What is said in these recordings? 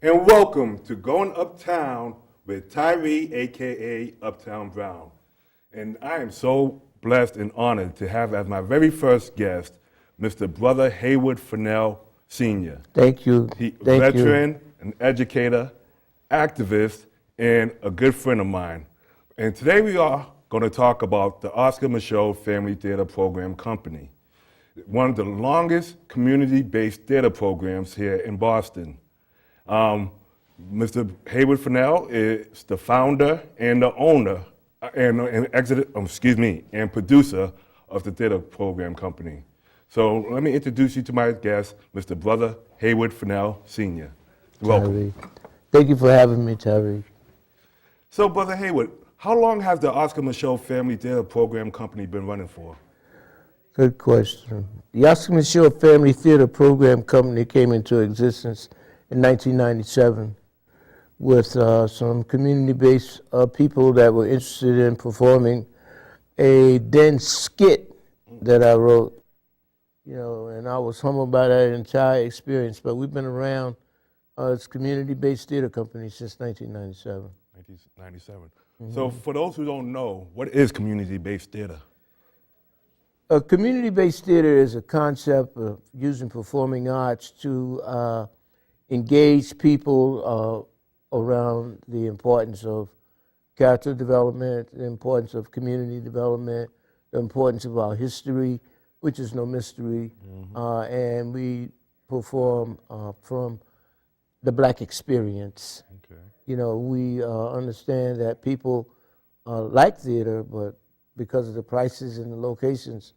and welcome to Going Uptown with Tyree, aka Uptown Brown. And I am so blessed and honored to have as my very first guest, Mr. Brother Haywood Fennell Sr. Thank you. Veteran, an educator, activist, and a good friend of mine. And today we are going to talk about the Oscar Micheaux Family Theater Program Company, one of the longest community-based theater programs here in Boston. Mr. Haywood Fennell is the founder and the owner and producer of the theater program company. So let me introduce you to my guest, Mr. Brother Haywood Fennell Sr. Welcome. Tyree. Thank you for having me, Tyree. So, Brother Haywood, how long has the Oscar Micheaux Family Theater Program Company been running for? Good question. The Oscar Micheaux Family Theater Program Company came into existence in 1997 with some community-based people that were interested in performing a dense skit that I wrote. And I was humbled by that entire experience. But we've been around as a community-based theater company since 1997. 1997. Mm-hmm. So for those who don't know, what is community-based theater? A community-based theater is a concept of using performing arts to engage people around the importance of character development, the importance of community development, the importance of our history, which is no mystery, and we perform from the Black experience. Okay. We understand that people like theater, but because of the prices and the locations,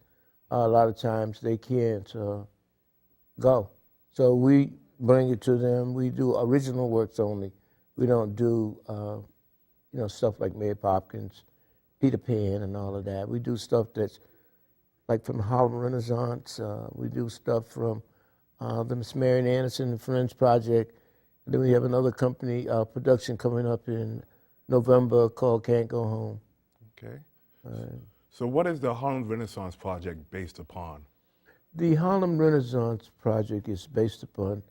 a lot of times they can't go. So we bring it to them. We do original works only. We don't do stuff like Mary Poppins, Peter Pan, and all of that. We do stuff that's like from the Harlem Renaissance. We do stuff from the Miss Marian Anderson and Friends Project. And then we have another company production coming up in November called Can't Go Home. Okay. So what is the Harlem Renaissance Project based upon? The Harlem Renaissance Project is based upon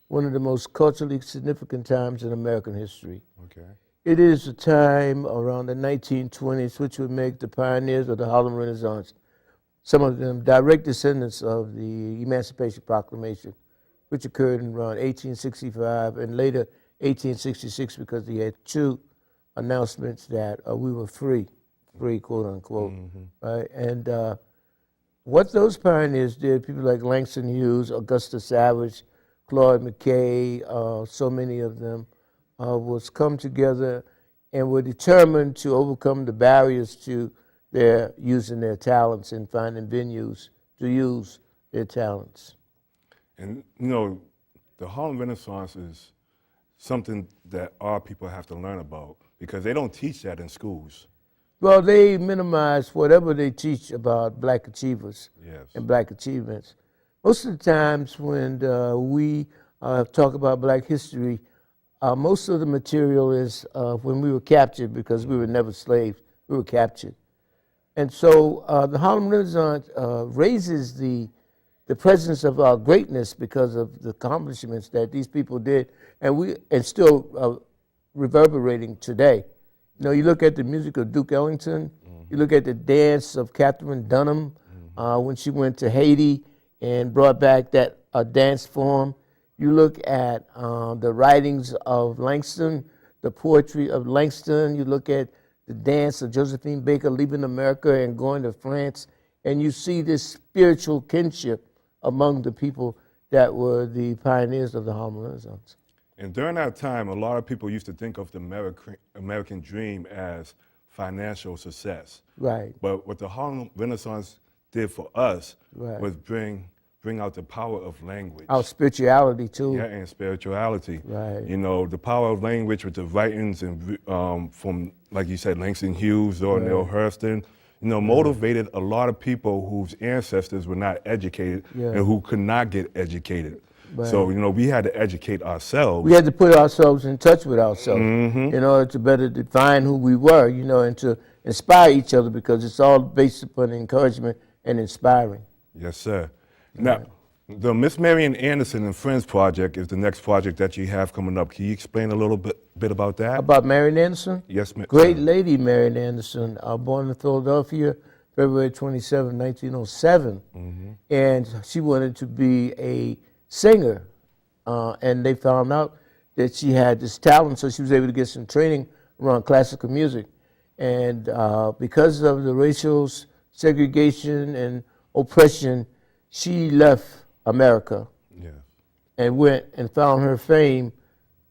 one of the most culturally significant times in American history. Okay. It is a time around the 1920s which would make the pioneers of the Harlem Renaissance, some of them direct descendants of the Emancipation Proclamation, which occurred in around 1865 and later 1866 because they had two announcements that we were free, quote unquote, right? And what those pioneers did, people like Langston Hughes, Augusta Savage, Claude McKay, so many of them, was come together and were determined to overcome the barriers to their using their talents and finding venues to use their talents. And the Harlem Renaissance is something that our people have to learn about because they don't teach that in schools. Well, they minimize whatever they teach about Black achievers and Black achievements. Most of the times when we talk about Black history, most of the material is when we were captured because we were never slaves. We were captured. And so the Harlem Renaissance raises the presence of our greatness because of the accomplishments that these people did, and still reverberating today. You look at the music of Duke Ellington, you look at the dance of Katherine Dunham when she went to Haiti and brought back that dance form. You look at the writings of Langston, the poetry of Langston. You look at the dance of Josephine Baker leaving America and going to France, and you see this spiritual kinship among the people that were the pioneers of the Harlem Renaissance. And during that time, a lot of people used to think of the American dream as financial success. Right. But what the Harlem Renaissance did for us was bring out the power of language. Our spirituality, too. Yeah, and spirituality. Right. The power of language with the writings and from, like you said, Langston Hughes or Neil Hurston, motivated a lot of people whose ancestors were not educated and who could not get educated. Right. So, we had to educate ourselves. We had to put ourselves in touch with ourselves in order to better define who we were, and to inspire each other because it's all based upon encouragement and inspiring. Yes, sir. Now, The Miss Marian Anderson and Friends project is the next project that you have coming up. Can you explain a little bit about that? About Marian Anderson? Yes, ma'am. Great lady, Marian Anderson, born in Philadelphia, February 27, 1907. And she wanted to be a singer. And they found out that she had this talent, so she was able to get some training around classical music. And because of the racial segregation and oppression, she left America and went and found her fame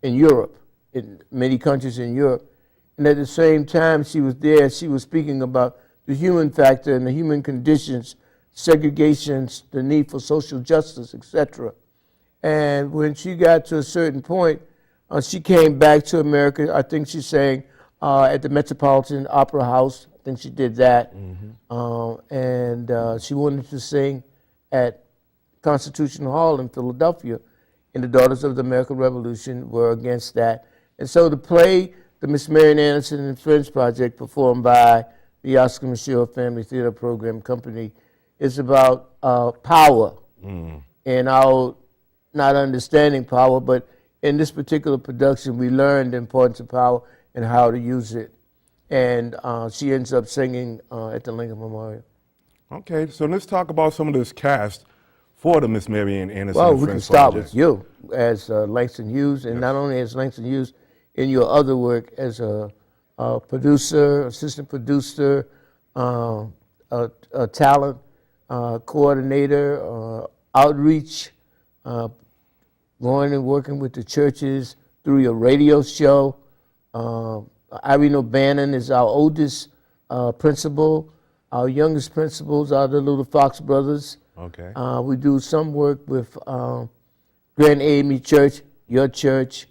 in Europe, in many countries in Europe. And at the same time she was there, she was speaking about the human factor and the human conditions, segregations, the need for social justice, etc. And when she got to a certain point, she came back to America. I think she sang at the Metropolitan Opera House. I think she did that. And she wanted to sing at Constitution Hall in Philadelphia, and the Daughters of the American Revolution were against that. And so the play, the Miss Marian Anderson and Friends project, performed by the Oscar Micheaux Family Theater Program Company, is about power and our not understanding power, but in this particular production, we learned the importance of power and how to use it. And she ends up singing at the Lincoln Memorial. Okay, so let's talk about some of this cast for the Miss Marian Anderson Well, and we can Friends start project. with you as Langston Hughes, and not only as Langston Hughes, in your other work as a producer, assistant producer, a talent coordinator, outreach, going and working with the churches through your radio show. Irene O'Bannon is our oldest principal. Our youngest principals are the Little Fox brothers. Okay. We do some work with Grand Amy Church, your church.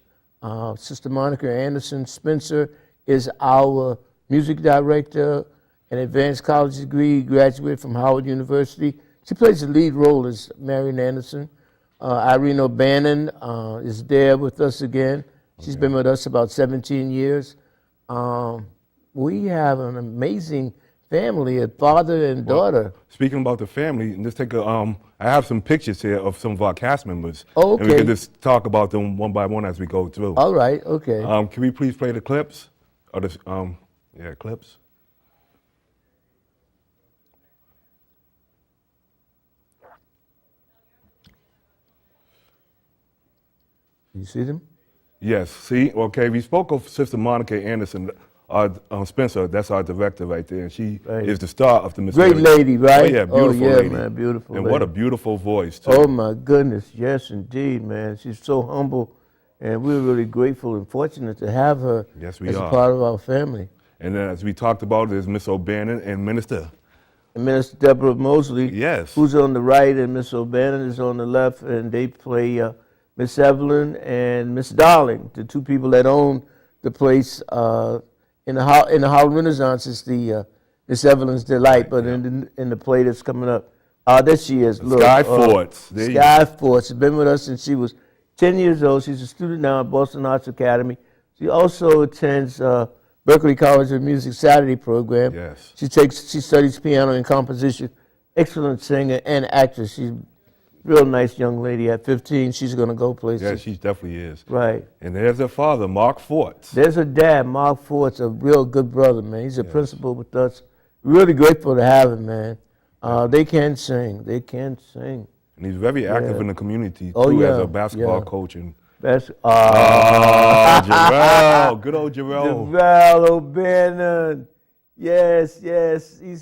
Sister Monica Anderson Spencer is our music director, an advanced college degree, graduate from Howard University. She plays the lead role as Marian Anderson. Irene O'Bannon is there with us again. She's been with us about 17 years. We have an amazing family, a father and daughter. Speaking about the family, let's take a, I have some pictures here of some of our cast members. Oh, And we okay. can just talk about them one by one as we go through. All right, okay. Can we please play the clips? Or the, clips. You see them? Yes, see, okay, we spoke of Sister Monica Anderson, Spencer, that's our director right there, and she is the star of the Miss Great Marian. lady, right? Oh yeah, beautiful lady. Man, beautiful And lady. what a beautiful voice, too. Oh my goodness, yes indeed, man. She's so humble, and we're really grateful and fortunate to have her Yes, we as are. a part of our family. And then as we talked about, there's Miss O'Bannon and Minister. And Minister Deborah Mosley, Yes. who's on the right, and Miss O'Bannon is on the left, and they play Miss Evelyn and Miss Darling, the two people that own the place. In the Harlem Renaissance, it's the Miss Evelyn's Delight, but in the play that's coming up, there she is. Look, Sky Forts. There you Sky Forts has been with us since she was 10 years old. She's a student now at Boston Arts Academy. She also attends Berklee College of Music Saturday program. Yes. She studies piano and composition. Excellent singer and actress. She's a real nice young lady. At 15, she's going to go places. Yeah, she definitely is. Right. And there's her father, Mark Forts. There's her dad, Mark Fort's a real good brother, man. He's a principal with us. Really grateful to have him, man. They can sing. They can sing. And he's very active in the community, too, Oh, yeah, as a basketball yeah. coach. And That's Jarrell, good old Jarrell. Deval O'Bannon. Yes.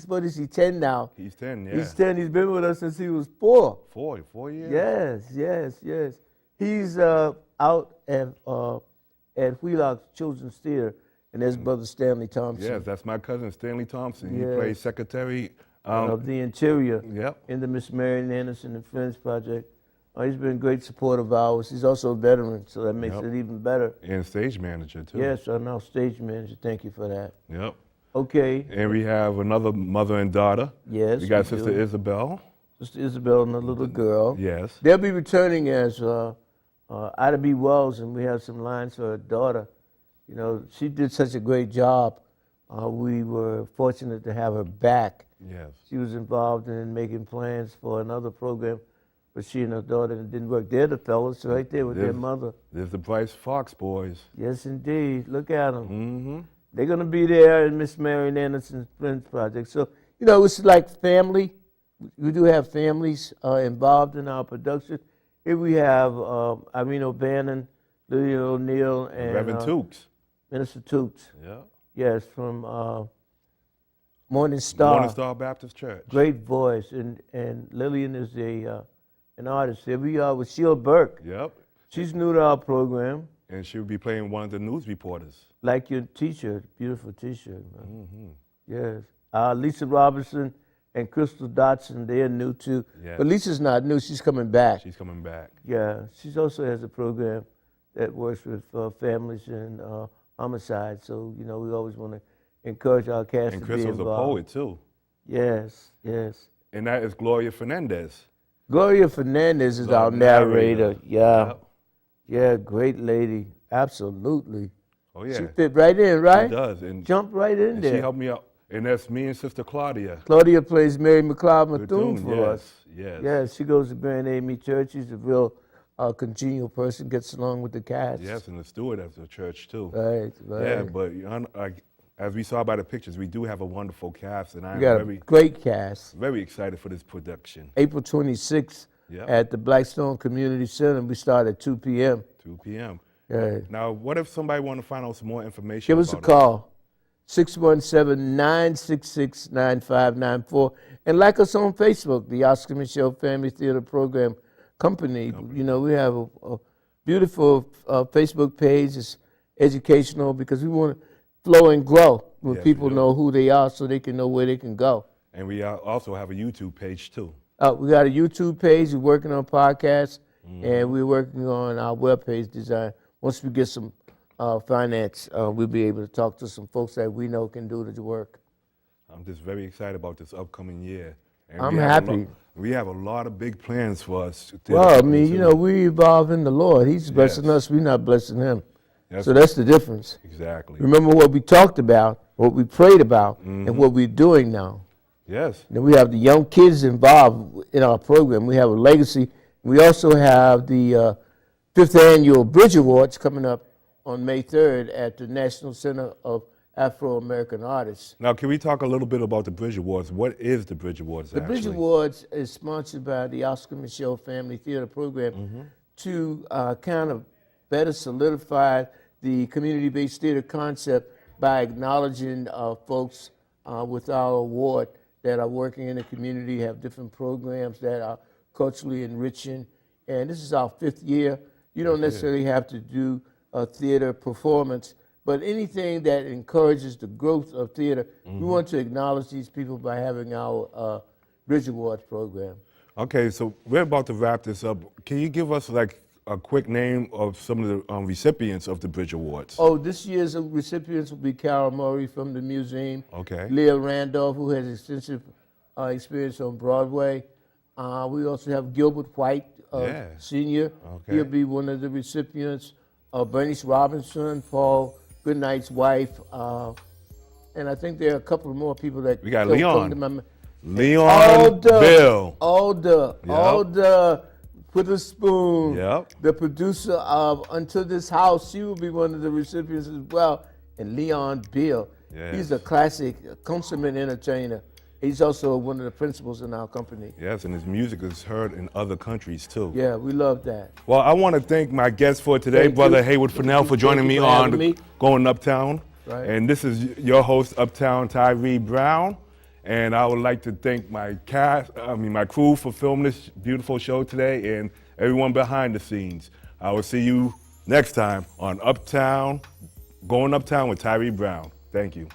What is he, 10 now? He's 10, yeah. He's 10. He's been with us since he was 4. 4 years? Yes. He's out at Wheelock Children's Theater, and there's Brother Stanley Thompson. Yes, that's my cousin, Stanley Thompson. He Yes. plays secretary. Of the interior Yep. in the Miss Marian Anderson and Friends project. He's been a great support of ours. He's also a veteran, so that makes it even better. And stage manager, too. Yes, I'm now stage manager. Thank you for that. Yep. Okay. And we have another mother and daughter. Yes. We got we Sister do. Isabel. Sister Isabel and the little girl. Yes. They'll be returning as Ida B. Wells, and we have some lines for her daughter. You know, she did such a great job. We were fortunate to have her back. Yes. She was involved in making plans for another program but she and her daughter, and it didn't work. They're the fellas right there with their mother. There's the Bryce Fox boys. Yes, indeed. Look at them. Mm-hmm. They're going to be there in Miss Marion Anderson's Friends Project. So, you know, it's like family. We do have families involved in our production. Here we have Irene O'Bannon, Lillian O'Neill, and Reverend Tukes. Minister Tukes. Yeah. Yes, from Morning Star. Morning Star Baptist Church. Great voice. And Lillian is an artist. Here we are with Sheila Burke. Yep. She's new to our program. And she'll be playing one of the news reporters. Like your t-shirt, beautiful t-shirt. Mm-hmm. Yes. Lisa Robinson and Crystal Dotson, they're new too. Yes. But Lisa's not new, she's coming back. She's coming back. Yeah, she also has a program that works with families and homicide. So, you know, we always want to encourage our cast And to Crystal's be a involved. poet too. Yes, yes. And that is Gloria Fernandez. Gloria Fernandez is our narrator. Yeah, Yep. yeah, great lady. Absolutely. Oh yeah. She fit right in, right? She does. And, Jump right in and there. she helped me out. And that's me and Sister Claudia. Claudia plays Mary McLeod Bethune for yes, us. Yes. Yeah, she goes to Grand Amy Church. She's a real congenial person, gets along with the cast. Yes, and the steward of the church too. Right, right. Yeah, but you know, as we saw by the pictures, we do have a wonderful cast, and I'm We got a great cast. very excited for this production. April 26th Yep. at the Blackstone Community Center. We start at 2 p.m. 2 p.m. Right. Now, what if somebody want to find out some more information? Give us a about call, 617-966-9594. And like us on Facebook, the Oscar Micheaux Family Theater Program Company. You know, we have a beautiful Facebook page. It's educational because we want to flow and grow when Yes, people we do. know who they are so they can know where they can go. And we also have a YouTube page too. We got a YouTube page. We're working on podcasts, and we're working on our webpage design. Once we get some finance, we'll be able to talk to some folks that we know can do the work. I'm just very excited about this upcoming year. And I'm we have happy. We have a lot of big plans for us. Well, I mean, you know, we evolve in the Lord. He's blessing us. We're not blessing him. So that's the difference. Exactly. Remember what we talked about, what we prayed about, and what we're doing now. Yes. Then we have the young kids involved in our program. We have a legacy. We also have the 5th annual Bridge Awards coming up on May 3rd at the National Center of Afro-American Artists. Now, can we talk a little bit about the Bridge Awards? What is the Bridge Awards The Bridge Awards is sponsored by the Oscar Micheaux Family Theater Program to kind of better solidify the community-based theater concept by acknowledging folks with our award that are working in the community, have different programs that are culturally enriching. And this is our 5th year. You don't necessarily have to do a theater performance, but anything that encourages the growth of theater, we want to acknowledge these people by having our Bridge Awards program. Okay, so we're about to wrap this up. Can you give us like a quick name of some of the recipients of the Bridge Awards? Oh, this year's recipients will be Carol Murray from the museum. Okay. Leah Randolph, who has extensive experience on Broadway. We also have Gilbert White, Sr. Okay. He'll be one of the recipients. Bernice Robinson, Paul Goodnight's wife. And I think there are a couple of more people that We got don't Leon. come to my mind. Leon Bill. Alda with a spoon. Yep. The producer of Unto This House, she will be one of the recipients as well. And Leon Bill. Yes. He's a classic, consummate entertainer. He's also one of the principals in our company. Yes, and his music is heard in other countries too. Yeah, we love that. Well, I want to thank my guest for today, Thank Brother you. Haywood Fennell, for joining Thank me you for on having me. Going Uptown. Right. And this is your host, Uptown Tyree Brown. And I would like to thank my crew for filming this beautiful show today and everyone behind the scenes. I will see you next time on Uptown, Going Uptown with Tyree Brown. Thank you.